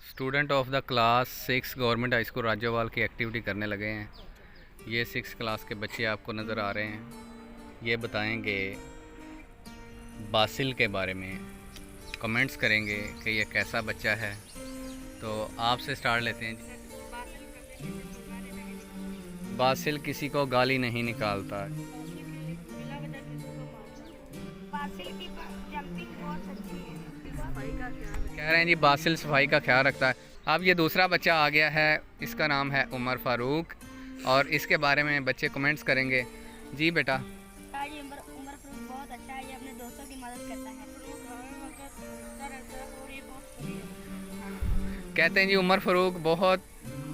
Student of the class 6 government high school Rajowal की activity करने लगे हैं। ये 6 क्लास के बच्चे आपको नज़र आ रहे हैं। ये बताएंगे बासिल के बारे में, कमेंट्स करेंगे कि ये कैसा बच्चा है। तो आपसे स्टार्ट लेते हैं। बासिल किसी को गाली नहीं निकालता। कह रहे हैं जी बासिल सफाई का ख्याल रखता है। अब ये दूसरा बच्चा आ गया है, इसका नाम है उमर फारूक और इसके बारे में बच्चे कमेंट्स करेंगे। जी बेटा। उमर फारूक बहुत अच्छा है, ये अपने दोस्तों की मदद करता है। कहते हैं जी उमर फारूक बहुत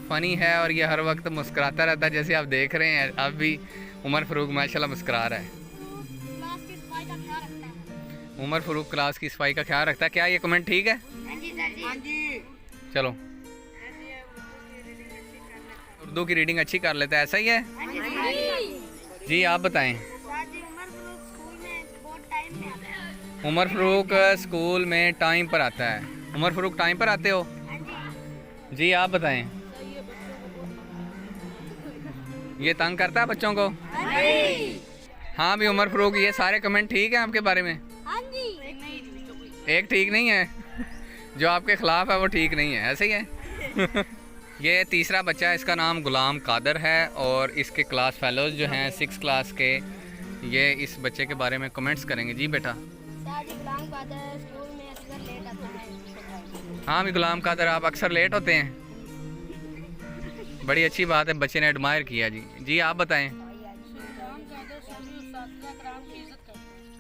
फ़नी है और ये हर वक्त मुस्कुराता रहता है। जैसे आप देख रहे हैं अब भी उमर फारूक माशाल्लाह मुस्कुरा रहा है। उमर फारूक क्लास की सफाई का ख्याल रखता है। क्या ये कमेंट ठीक है? हाँ जी। चलो, उर्दू की रीडिंग अच्छी कर लेता है, ऐसा ही है जी। आप बताएं। उमर फारूक स्कूल में टाइम पर आता है। उमर फारूक टाइम पर आते हो जी? आप बताएं। ये तंग करता है बच्चों को? हाँ भी उमर फारूक, ये सारे कमेंट ठीक है आपके बारे में? एक ठीक नहीं है, जो आपके ख़िलाफ़ है वो ठीक नहीं है, ऐसे ही है। ये तीसरा बच्चा है, इसका नाम गुलाम कादर है और इसके क्लास फेलोज़ जो हैं 6 क्लास के, ये इस बच्चे के बारे में कमेंट्स करेंगे। जी बेटा। गुलाम कादर स्कूल में अक्सर लेट आता है। हाँ भी गुलाम कादर, आप अक्सर लेट होते हैं। बड़ी अच्छी बात है, बच्चे ने एडमायर किया जी। जी आप बताएं।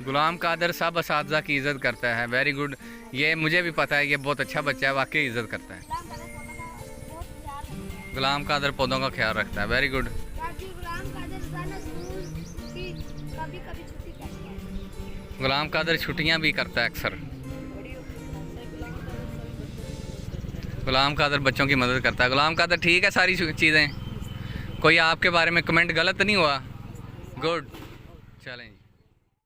गुलाम कादर सब असातिज़ा की इज़्ज़त करता है। वेरी गुड, ये मुझे भी पता है, ये बहुत अच्छा बच्चा है, वाकई इज़्ज़त करता है। गुलाम कादर पौधों का ख्याल रखता है। Very good. गुलाम कादर छुट्टियां भी करता है अक्सर। गुलाम कादर बच्चों की मदद करता है। गुलाम कादर ठीक है सारी चीज़ें। कोई आपके बारे में कमेंट गलत नहीं हुआ? गुड, चलें।